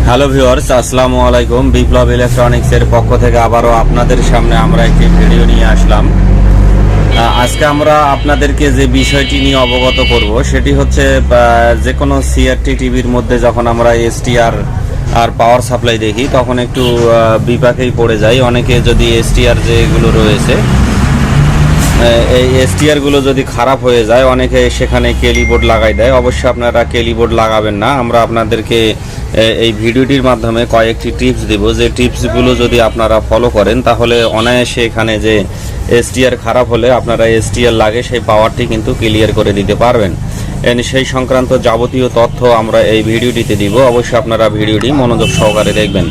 Hello viewers, আসসালামু আলাইকুম। বিপ্লব ইলেকট্রনিক্সের পক্ষ থেকে আবারও আপনাদের সামনে আমরা একটি ভিডিও নিয়ে আসলাম। আজকে আমরা আপনাদেরকে যে বিষয়টি নিয়ে অবগত করব সেটি হচ্ছে যে কোনো সিআরটি টিভির মধ্যে যখন আমরা এসটিআর আর পাওয়ার সাপ্লাই দেখি তখন একটু বিপাকেই পড়ে যাই। অনেকে যদি এসটিআর যেগুলো রয়েছে এই এসটিআরগুলো যদি খারাপ হয়ে যায় অনেকে সেখানে কেলি বোর্ড লাগাই দেয়। অবশ্যই আপনারা কেলি বোর্ড লাগাবেন না। আমরা আপনাদেরকে এই ভিডিওটির মাধ্যমে কয়েকটি টিপস দেব, যে টিপসগুলো যদি আপনারা ফলো করেন তাহলে অনায়াসে এখানে যে এসটিআর খারাপ হলে আপনারা এসটিআর লাগে সেই পাওয়ারটি কিন্তু ক্লিয়ার করে দিতে পারবেন। সেই সংক্রান্ত যাবতীয় তথ্য আমরা এই ভিডিওটিতে দিব। অবশ্যই আপনারা ভিডিওটি মনোযোগ সহকারে দেখবেন।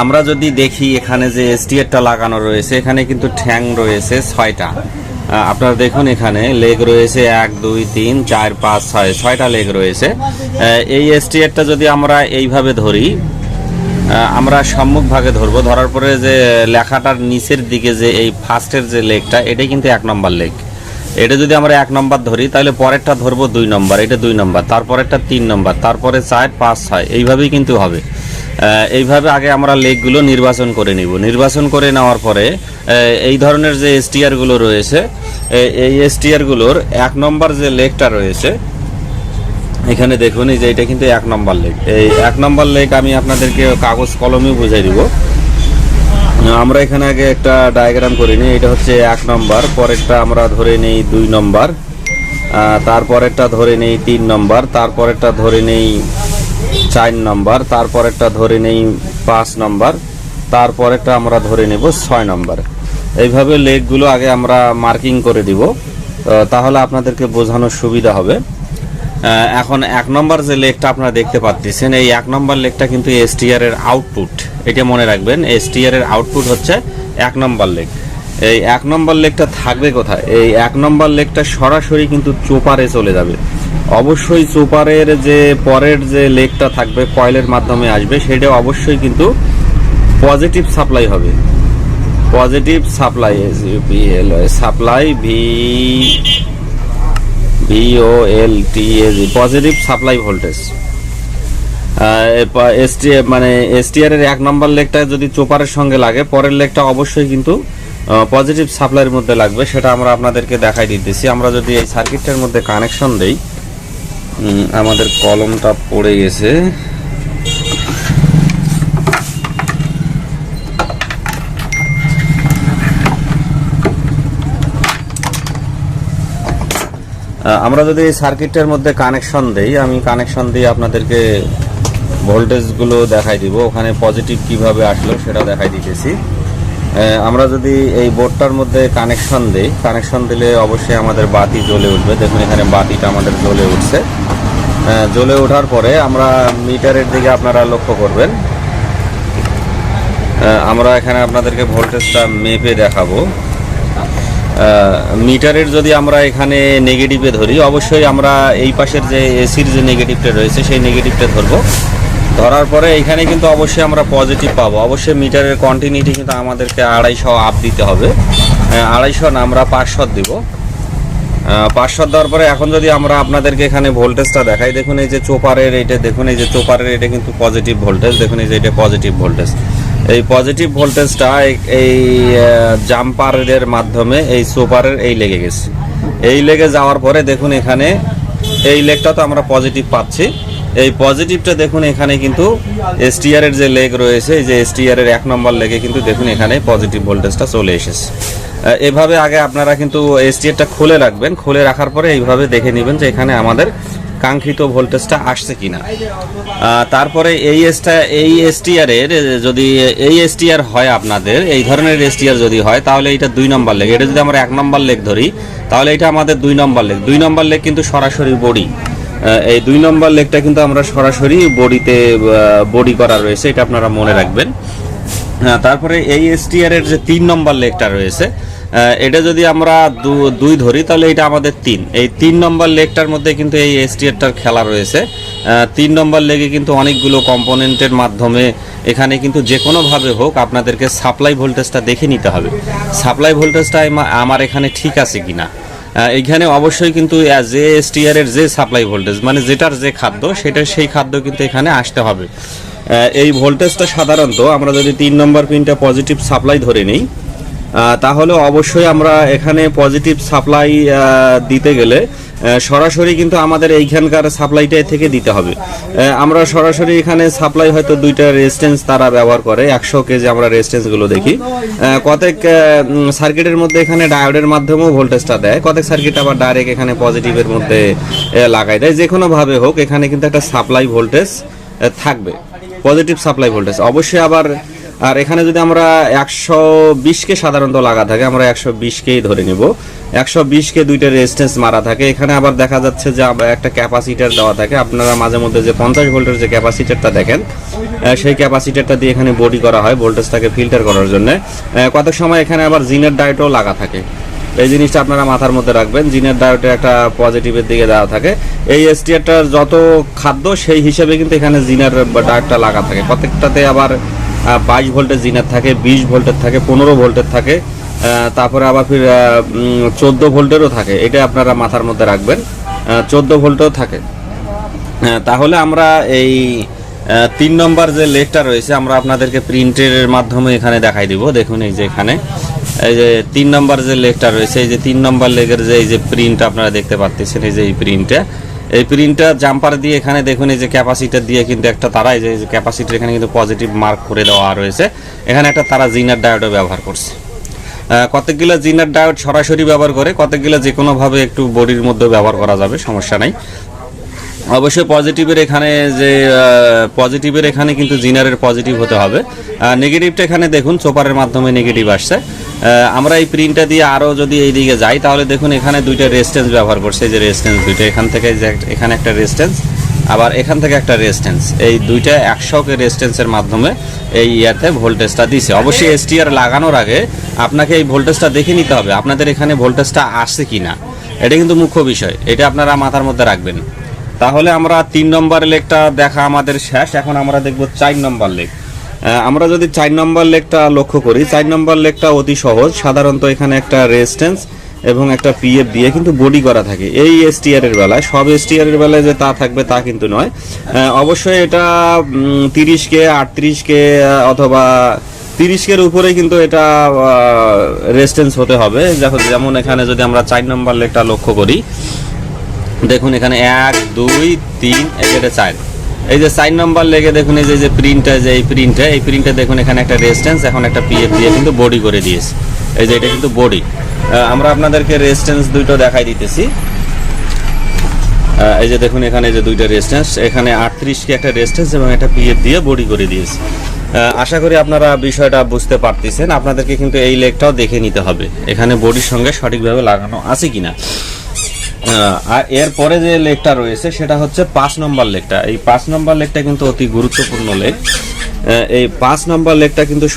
আমরা যদি দেখি এখানে যে এসটিআরটা লাগানো রয়েছে এখানে কিন্তু ঠ্যাং রয়েছে 6টা। আপনারা দেখুন এখানে লেগ রয়েছে 1 2 3 4 5 6 6টা লেগ রয়েছে। এই এসটিআরটা যদি আমরা এইভাবে ধরি, আমরা সম্মুখ ভাগে ধরবো, ধরার পরে যে লেখাটার নিচের দিকে যে এই ফার্স্টের যে লেগটা এটাই কিন্তু 1 নম্বর লেগ। এটা যদি আমরা 1 নম্বর ধরি তাহলে পরেরটা ধরবো 2 নম্বর, এটা 2 নম্বর, তারপরেরটা 3 নম্বর, তারপরে 4 5 6 এইভাবেই কিন্তু হবে। এইভাবে আগে আমরা লেগগুলো নির্বাচন করে নিব। নির্বাচন করে নেওয়ার পরে এই ধরনের যে এসটিআরগুলো রয়েছে এই এসটিআরগুলোর 1 নম্বর যে লেগটা রয়েছে এখানে দেখুন, এই যে এটা কিন্তু 1 নম্বর লেগ। এই 1 নম্বর লেগ আমি আপনাদেরকে কাগজ কলমে বুঝিয়ে দিব। আমরা এখানে আগে একটা ডায়াগ্রাম করে নিই। এটা হচ্ছে 1 নম্বর, পরেরটা আমরা ধরে নেই 2 নম্বর, তারপরেরটা ধরে নেই 3 নম্বর, তারপরেরটা ধরে নেই 4 নম্বর, তারপরেরটা ধরে নেই 5 নম্বর, তারপরেরটা আমরা ধরে নেব 6 নম্বর। এইভাবে লেগগুলো আগে আমরা মার্কিং করে দিব, তাহলে আপনাদেরকে বোঝানোর সুবিধা হবে। এখন 1 নম্বর যে লেগটা আপনারা দেখতে পাচ্ছেন এই 1 নম্বর লেগটা কিন্তু এসটিআর এর আউটপুট। এটা মনে রাখবেন, এসটিআর এর আউটপুট হচ্ছে 1 নম্বর লেগ। এই 1 নম্বর লেগটা থাকবে কোথায়? এই 1 নম্বর লেগটা সরাসরি কিন্তু চোপারে চলে যাবে। অবশ্যই চোপারের যে পরের যে লেগটা থাকবে কয়েলের মাধ্যমে আসবে, সেটা অবশ্যই কিন্তু পজিটিভ সাপ্লাই হবে। Positive supply supply VOLTAG positive supply voltage. মানে এসটিআর এর 1 নম্বর লেগটা যদি চোপারের সঙ্গে লাগে পরের লেগটা অবশ্যই কিন্তু পজিটিভ সাপ্লাইয়ের মধ্যে লাগবে। সেটা আমরা আপনাদেরকে দেখাই দিতেছি। আমরা যদি এই সার্কিটটার মধ্যে কানেকশন দেই, আমাদের কলমটা পড়ে গেছে, আমরা যদি এই সার্কিটটার মধ্যে কানেকশন দেই, আমি কানেকশন দিয়ে আপনাদেরকে ভোল্টেজগুলো দেখাই দিব। ওখানে পজিটিভ কিভাবে আসলো সেটা দেখাই দিতেছি। আমরা যদি এই বোর্ডটার মধ্যে কানেকশন দেই, কানেকশন দিলে অবশ্যই আমাদের বাতি জ্বলে উঠবে। দেখুন এখানে বাতিটা আমাদের জ্বলে উঠছে। জ্বলে ওঠার পরে আমরা মিটারের দিকে আপনারা লক্ষ্য করবেন। আমরা এখানে আপনাদেরকে ভোল্টেজটা মেপে দেখাবো। মিটারের যদি আমরা এখানে নেগেটিভে ধরি, অবশ্যই আমরা এই পাশের যে এসির যে নেগেটিভটা রয়েছে সেই নেগেটিভটা ধরবো। ধরার পরে এখানে কিন্তু অবশ্যই আমরা পজিটিভ পাবো। অবশ্যই মিটারের কন্টিনিউটি কিন্তু আমাদেরকে 250 আপ দিতে হবে। 250 না, আমরা 500 দিব। 500 দেওয়ার পরে এখন যদি আমরা আপনাদেরকে এখানে ভোল্টেজটা দেখাই, দেখুন এই যে চোপারের এইটা, দেখুন এই যে চোপারের এটা কিন্তু পজিটিভ ভোল্টেজ। দেখুন এই যে এটা পজিটিভ ভোল্টেজ। এই পজিটিভ ভোল্টেজটা এই জাম্পারের মাধ্যমে এই চোপারের এই লেগে গেছে। এই লেগে যাওয়ার পরে দেখুন এখানে এই লেগটা তো আমরা পজিটিভ পাচ্ছি। এই পজিটিভটা দেখুন এখানে কিন্তু এসটিআর এর যে লেগ রয়েছে, এই যে এসটিআর এর 1 নম্বর লেগে কিন্তু দেখুন এখানে পজিটিভ ভোল্টেজটা চলে এসেছে। এভাবে আগে আপনারা কিন্তু এসটিআরটা খুলে রাখবেন। খুলে রাখার পরে এইভাবে দেখে নেবেন যে এখানে আমাদের কাঙ্ক্ষিত ভোল্টেজটা আসছে কিনা। তারপরে এই এসটিআর এর যদি এই এসটিআর হয়, আপনাদের এই ধরনের এসটিআর যদি হয় তাহলে এটা 2 নম্বর লেগ। এটা যদি আমরা 1 নম্বর লেগ ধরি তাহলে এটা আমাদের 2 নম্বর লেগ। 2 নম্বর লেগ কিন্তু সরাসরি বডি। এই 2 নম্বর লেগটা কিন্তু আমরা সরাসরি বডিতে বডি করা রয়েছে, এটা আপনারা মনে রাখবেন। তারপরে এই এসটিআর এর যে 3 নম্বর লেগটা রয়েছে এটা যদি আমরা 2 ধরি তাহলে এটা আমাদের 3। এই 3 নম্বর লেগটার মধ্যে কিন্তু এই এসটিআরটার খেলা রয়েছে। 3 নম্বর লেগে কিন্তু অনেকগুলো কম্পোনেন্টের মাধ্যমে এখানে কিন্তু যে কোনোভাবে হোক আপনাদেরকে সাপ্লাই ভোল্টেজটা দেখে নিতে হবে। সাপ্লাই ভোল্টেজটা আমার এখানে ঠিক আছে কিনা। এইখানে অবশ্যই কিন্তু যে এসটিআর এর যে সাপ্লাই ভোল্টেজ মানে যেটার যে খাদ্য সেটার সেই খাদ্য কিন্তু এখানে আসতে হবে। এই ভোল্টেজটা সাধারণত আমরা যদি 3 নম্বর পিনটা পজিটিভ সাপ্লাই ধরে নিই, তাহলে অবশ্যই আমরা এখানে পজিটিভ সাপ্লাই দিতে গেলে সরাসরি কিন্তু আমাদের এইখানকার সাপ্লাইটাই থেকে দিতে হবে। আমরা সরাসরি এখানে সাপ্লাই হয়তো দুইটা রেজিস্ট্যান্স তারা ব্যবহার করে, 100 কেজি আমরা রেজিস্ট্যান্সগুলো দেখি। কতক সার্কিটের মধ্যে এখানে ডায়োডের মাধ্যমেও ভোল্টেজটা দেয়, কতক সার্কিট আবার ডাইরেক্ট এখানে পজিটিভের মধ্যে লাগাই দেয়। যে কোনোভাবে হোক এখানে কিন্তু একটা সাপ্লাই ভোল্টেজ থাকবে, পজিটিভ সাপ্লাই ভোল্টেজ অবশ্যই। আবার আর এখানে যদি আমরা 120কে সাধারণত লাগা থাকে, আমরা 120কেই ধরে নিব। 120কে দুইটা রেজিস্ট্যান্স মারা থাকে। এখানে আবার দেখা যাচ্ছে যে একটা ক্যাপাসিটার দেওয়া থাকে। আপনারা মাঝে মধ্যে যে 50 ভোল্টের যে ক্যাপাসিটারটা দেখেন, সেই ক্যাপাসিটারটা দিয়ে এখানে বডি করা হয় ভোল্টেজটাকে ফিল্টার করার জন্য। কত সময় এখানে আবার জিনের ডায়োডও লাগা থাকে। এই জিনিসটা আপনারা মাথার মধ্যে রাখবেন, জিনের ডায়োডে একটা পজিটিভের দিকে দেওয়া থাকে। এই এসটিআরটার যত খাদ্য সেই হিসেবে কিন্তু এখানে জিনের ডায়োডটা লাগা থাকে। প্রত্যেকটাতে আবার 22 ভোল্টের জিনার থাকে, 20 ভোল্টের থাকে, 15 ভোল্টের থাকে, তারপরে আবার ফির 14 ভোল্টেরও থাকে। এটা আপনারা মাথার মধ্যে রাখবেন, 14 ভোল্টও থাকে। তাহলে আমরা এই 3 নম্বর যে লেগটা রয়েছে আমরা আপনাদেরকে প্রিন্টের মাধ্যমে এখানে দেখাই দিব। দেখুন এই যে এখানে এই যে 3 নম্বর যে লেগটা রয়েছে, এই যে 3 নম্বর লেগের যে এই যে প্রিন্ট আপনারা দেখতে পাচ্ছেন, এই যে এই প্রিন্টটা জাম্পার দিয়ে এখানে দেখুন এই যে ক্যাপাসিটার দিয়ে কিন্তু একটা তারা এই যে ক্যাপাসিটার এখানে কিন্তু পজিটিভ মার্ক করে দেওয়া রয়েছে। এখানে একটা তারা জিনার ডায়োডও ব্যবহার করছে। কতগুলো জিনার ডায়োড সরাসরি ব্যবহার করে, কতগুলো যে কোনোভাবে একটু বডির মধ্যে ব্যবহার করা যাবে, সমস্যা নাই। অবশ্যই পজিটিভের এখানে কিন্তু জিনারের পজিটিভ হতে হবে। নেগেটিভটা এখানে দেখুন চোপারের মাধ্যমে নেগেটিভ আসছে। আমরা এই প্রিন্টটা দিয়ে আরও যদি এই দিকে যাই তাহলে দেখুন এখানে দুইটা রেজিস্ট্যান্স ব্যবহার করছে। এই যে রেজিস্ট্যান্স দুইটা, এখান থেকে এখানে একটা রেজিস্ট্যান্স, আবার এখান থেকে একটা রেজিস্ট্যান্স, এই দুইটা 100 রেজিস্ট্যান্সের মাধ্যমে এই ইয়াতে ভোল্টেজটা দিছে। অবশ্যই এসটিআর লাগানোর আগে আপনাকে এই ভোল্টেজটা দেখে নিতে হবে আপনাদের এখানে ভোল্টেজটা আসছে কিনা। এটা কিন্তু মুখ্য বিষয়, এটা আপনারা মাথার মধ্যে রাখবেন। তাহলে আমরা 3 নম্বর লেগটা দেখা আমাদের শেষ। এখন আমরা দেখব 4 নম্বর লেগ। আমরা যদি 4 নম্বর লেগটা লক্ষ্য করি, 4 নম্বর লেগটা অতি সহজ। সাধারণত এখানে একটা রেজিস্ট্যান্স এবং একটা পিএফ দিয়ে কিন্তু বডি করা থাকে। এই এসটিআর এর বেলায়, সব এসটিআর এর বেলায় যে তা থাকবে তা কিন্তু নয়। অবশ্যই এটা 30কে 38কে অথবা 30 এর উপরে কিন্তু এটা রেজিস্ট্যান্স হতে হবে। যেমন এখানে যদি আমরা 4 নম্বর লেগটা লক্ষ্য করি, দেখুন এখানে 1 2 3 এটা 4। এই যে 4 নম্বর লেগে দেখুন এই যে প্রিন্টটা, যে এই প্রিন্টটা দেখুন এখানে একটা রেজিস্ট্যান্স, এখন একটা পিএফ দিয়ে কিন্তু বডি করে দিয়েছে। এই যে এটা কিন্তু বডি। আমরা আপনাদেরকে রেজিস্ট্যান্স দুটো দেখাই দিতেছি। এই যে দেখুন এখানে যে দুইটা রেজিস্ট্যান্স, এখানে 38কে একটা রেজিস্ট্যান্স এবং একটা পিএফ দিয়ে বডি করে দিয়েছে। আশা করি আপনারা বিষয়টা বুঝতে পারতেছেন। আপনাদেরকে কিন্তু এই লেগটাও দেখে নিতে হবে এখানে বডির সঙ্গে সঠিকভাবে লাগানো আছে কিনা। আর এরপরে যে লেগটা রয়েছে সেটা হচ্ছে 5 নম্বর লেগটা। এই 5 নম্বর লেগটা কিন্তু অতি গুরুত্বপূর্ণ লেগ। এই 5 নম্বর লেগটা কিন্তু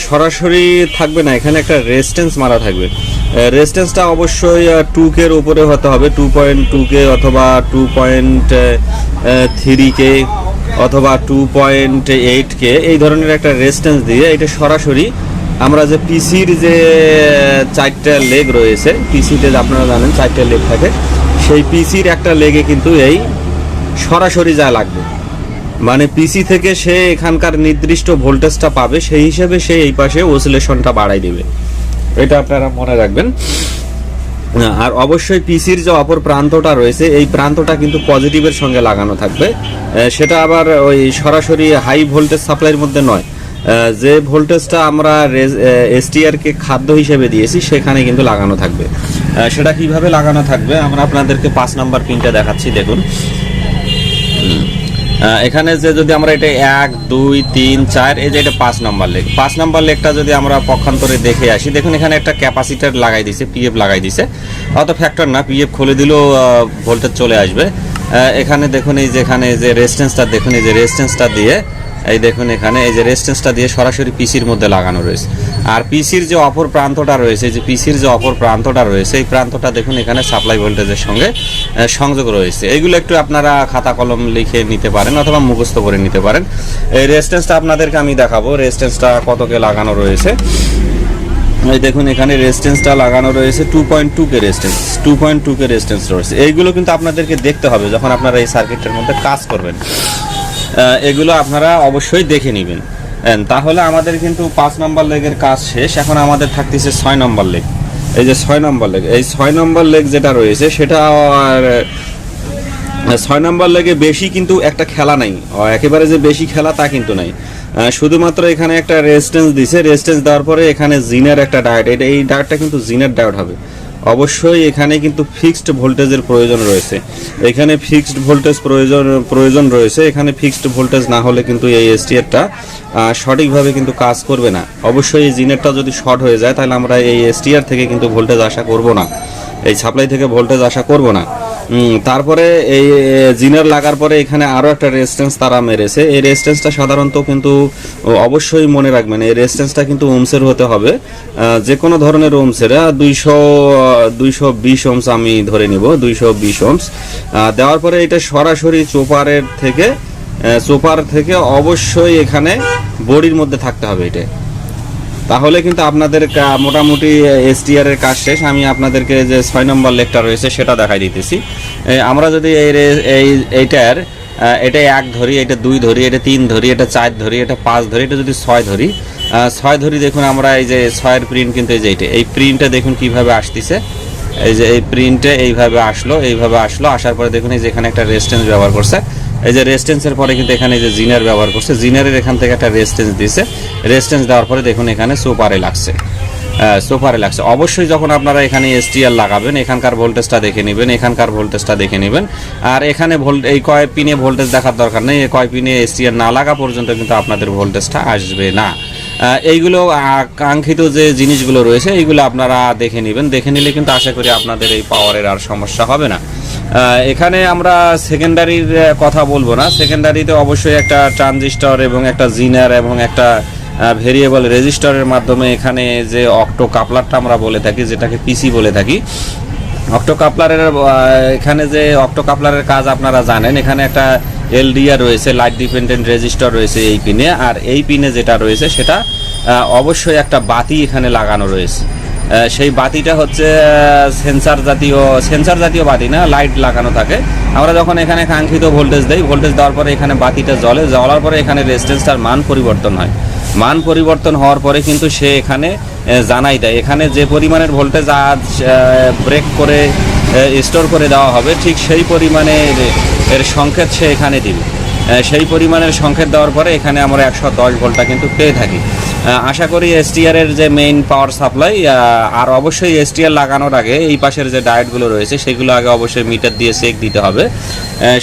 সরাসরি থাকবে না, এখানে একটা রেজিস্ট্যান্স মারা থাকবে। রেজিস্ট্যান্সটা অবশ্যই 2K এর উপরে হতে হবে, 2.2K অথবা 2.3K অথবা 2.8K এই ধরনের একটা রেজিস্ট্যান্স দিয়ে এটা সরাসরি আমরা যে পিসির যে 4টা লেগ রয়েছে, পিসিতে আপনারা জানেন 4টা লেগ থাকে, সেই পিসির একটা লেগে কিন্তু এই সরাসরি যা লাগবে, মানে পিসি থেকে সে এখানকার নির্দিষ্ট ভোল্টেজটা পাবে, সেই হিসেবে সে এই পাশে অসিলেশনটা বাড়াই দেবে। এটা আপনারা মনে রাখবেন। আর অবশ্যই পিসির যে অপর প্রান্তটা রয়েছে এই প্রান্তটা কিন্তু পজিটিভের সঙ্গে লাগানো থাকবে। সেটা আবার ওই সরাসরি হাই ভোল্টেজ সাপ্লাইয়ের মধ্যে নয়, যে ভোল্টেজটা আমরা এসটিআর কে খাদ্য হিসেবে দিয়েছি সেখানে কিন্তু লাগানো থাকবে। সেটা কিভাবে লাগানো থাকবে আমরা আপনাদেরকে 5 নম্বর পিনটা দেখাচ্ছি। দেখুন এখানে যে যদি আমরা এটা 1 2 3 4 এই যে এটা 5 নম্বর লেগ, 5 নম্বর লেগটা যদি আমরা পক্ষান্তরে দেখে আসি, দেখুন এখানে একটা ক্যাপাসিটার লাগাই দিয়েছে, পিএফ লাগাই দিয়েছে। অত ফ্যাক্টর না, পিএফ খুলে দিলেও ভোল্টেজ চলে আসবে। এখানে দেখুন এই যে এখানে যে রেজিস্ট্যান্সটা, দেখুন এই যে রেজিস্ট্যান্সটা দিয়ে, এই দেখুন এখানে এই যে রেজিস্ট্যান্সটা দিয়ে সরাসরি পিসির মধ্যে লাগানো রয়েছে। আর পিসির যে অপর প্রান্তটা রয়েছে, যে পিসির যে অপর প্রান্তটা রয়েছে এই প্রান্তটা দেখুন এখানে সাপ্লাই ভোল্টেজের সঙ্গে সংযোগ রয়েছে। এইগুলো একটু আপনারা খাতা কলম লিখে নিতে পারেন অথবা মুখস্থ করে নিতে পারেন। এই রেজিস্ট্যান্সটা আপনাদেরকে আমি দেখাবো, রেজিস্ট্যান্সটা কতকে লাগানো রয়েছে। এই দেখুন এখানে রেজিস্ট্যান্সটা লাগানো রয়েছে 2.2 কে রেজিস্ট্যান্স, 2.2 কে রেজিস্ট্যান্স রয়েছে। এইগুলো কিন্তু আপনাদেরকে দেখতে হবে যখন আপনারা এই সার্কিটের মধ্যে কাজ করবেন, এগুলো আপনারা অবশ্যই দেখে নেবেন। তাহলে আমাদের কিন্তু 5 নম্বর লেগের কাজ শেষ। এখন আমাদের থাকতেছে 6 নম্বর লেগ। এই যে 6 নম্বর লেগ, এই 6 নম্বর লেগ যেটা রয়েছে সেটা 6 নম্বর লেগে বেশি কিন্তু একটা খেলা নাই, একেবারে যে বেশি খেলা তা কিন্তু নাই। শুধুমাত্র এখানে একটা রেজিস্ট্যান্স দিছে, রেজিস্ট্যান্স দেওয়ার পরে এখানে জিনের একটা ডায়োড, এই ডায়োডটা কিন্তু জিনের ডায়োড হবে। অবশ্যই এখানে কিন্তু ফিক্সড ভোল্টেজের প্রয়োজন রয়েছে, এখানে ফিক্সড ভোল্টেজ প্রয়োজন রয়েছে। এখানে ফিক্সড ভোল্টেজ না হলে কিন্তু এই এসটিআরটা সঠিকভাবে কিন্তু কাজ করবে না। অবশ্যই এই জিনেরটা যদি শর্ট হয়ে যায় তাহলে আমরা এই এসটিআর থেকে কিন্তু ভোল্টেজ আশা করব না, এই সাপ্লাই থেকে ভোল্টেজ আশা করব না। তারপরে এই জিনার লাগার পরে এখানে আরও একটা রেজিস্ট্যান্স তারা মেরেছে। এই রেজিস্ট্যান্সটা সাধারণত কিন্তু অবশ্যই মনে রাখবেন, এই রেজিস্ট্যান্সটা কিন্তু ওমসের হতে হবে, যে কোনো ধরনের ওমসের। 220 ওমস আমি ধরে নিব, 220 ওমস দেওয়ার পরে এটা সরাসরি চোপার থেকে অবশ্যই এখানে বডির মধ্যে থাকতে হবে এটা। তাহলে কিন্তু আপনাদের মোটামুটি এসটিআর এর কাজ শেষ। আমি আপনাদেরকে যে 6 নম্বর লেগটা রয়েছে সেটা দেখাই দিতেছি। আমরা যদি এইটার এটা 1 ধরি, এটা 2 ধরি, এটা 3 ধরি, এটা 4 ধরি, এটা 5 ধরি, এটা যদি 6 ধরি, 6 ধরি, দেখুন আমরা এই যে 6 এর প্রিন্ট কিন্তু এই যে এই প্রিন্টটা দেখুন কিভাবে আসতেছে। এই যে এই প্রিন্টে এইভাবে আসলো, আসার পরে দেখুন এই যে এখানে একটা রেজিস্ট্যান্স ব্যবহার করছে। এই যে রেজিস্ট্যান্সের পরে কিন্তু এখানে যে জিনার ব্যবহার করছে, জিনারের এখান থেকে একটা রেজিস্ট্যান্স দিয়েছে, রেজিস্ট্যান্স দেওয়ার পরে দেখুন এখানে সোপারে লাগছে। অবশ্যই যখন আপনারা এখানে এসটিআর লাগাবেন এখানকার ভোল্টেজটা দেখে নেবেন, আর এখানে এই কয় পিনে ভোল্টেজ দেখার দরকার নেই। এই কয় পিনে এসটিআর না লাগা পর্যন্ত কিন্তু আপনাদের ভোল্টেজটা আসবে না। এইগুলো কাঙ্ক্ষিত যে জিনিসগুলো রয়েছে এইগুলো আপনারা দেখে নেবেন, দেখে নিলে কিন্তু আশা করি আপনাদের এই পাওয়ারের আর সমস্যা হবে না। এখানে আমরা সেকেন্ডারির কথা বলবো না, সেকেন্ডারিতে অবশ্যই একটা ট্রানজিস্টর এবং একটা জিনার এবং একটা ভেরিয়েবল রেজিস্টরের মাধ্যমে এখানে যে অক্টো কাপলারটা আমরা বলে থাকি, যেটাকে পিসি বলে থাকি, অক্টো কাপলারের এখানে যে অক্টো কাপলারের কাজ আপনারা জানেন। এখানে একটা এলডিআর রয়েছে, লাইট ডিপেন্ডেন্ট রেজিস্টর রয়েছে এই পিনে, আর এই পিনে যেটা রয়েছে সেটা অবশ্যই একটা বাতি এখানে লাগানো রয়েছে। সেই বাতিটা হচ্ছে সেন্সার জাতীয় বাতি না, লাইট লাগানো থাকে। আমরা যখন এখানে কাঙ্ক্ষিত ভোল্টেজ দেই, ভোল্টেজ দেওয়ার পরে এখানে বাতিটা জ্বলার পরে এখানে রেজিস্ট্যান্সটার মান পরিবর্তন হয়। মান পরিবর্তন হওয়ার পরে কিন্তু সে এখানে জানাই দেয় এখানে যে পরিমাণের ভোল্টেজ আজ ব্রেক করে স্টোর করে দেওয়া হবে, ঠিক সেই পরিমাণে এর সংকেত সে এখানে দিবে। সেই পরিমাণের সংকেত দেওয়ার পরে এখানে আমরা 110 ভোল্টটা কিন্তু পেয়ে থাকি। আশা করি এসটিআর এর যে মেইন পাওয়ার সাপ্লাই, আর অবশ্যই এসটিআর লাগানোর আগে এই পাশের যে ডায়োডগুলো রয়েছে সেগুলো আগে অবশ্যই মিটার দিয়ে চেক দিতে হবে,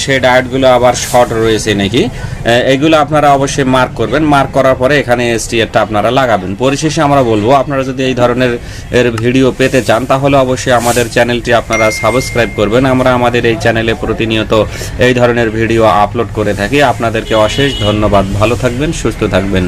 সেই ডায়োডগুলো আবার শর্ট রয়েছে নাকি, এগুলো আপনারা অবশ্যই মার্ক করবেন। মার্ক করার পরে এখানে এসটিআরটা আপনারা লাগাবেন। পরিশেষে আমরা বলবো, আপনারা যদি এই ধরনের ভিডিও পেতে চান তাহলে অবশ্যই আমাদের চ্যানেলটি আপনারা সাবস্ক্রাইব করবেন। আমরা আমাদের এই চ্যানেলে প্রতিনিয়ত এই ধরনের ভিডিও আপলোড করে থাকি। আপনাদেরকে অশেষ ধন্যবাদ। ভালো থাকবেন, সুস্থ থাকবেন।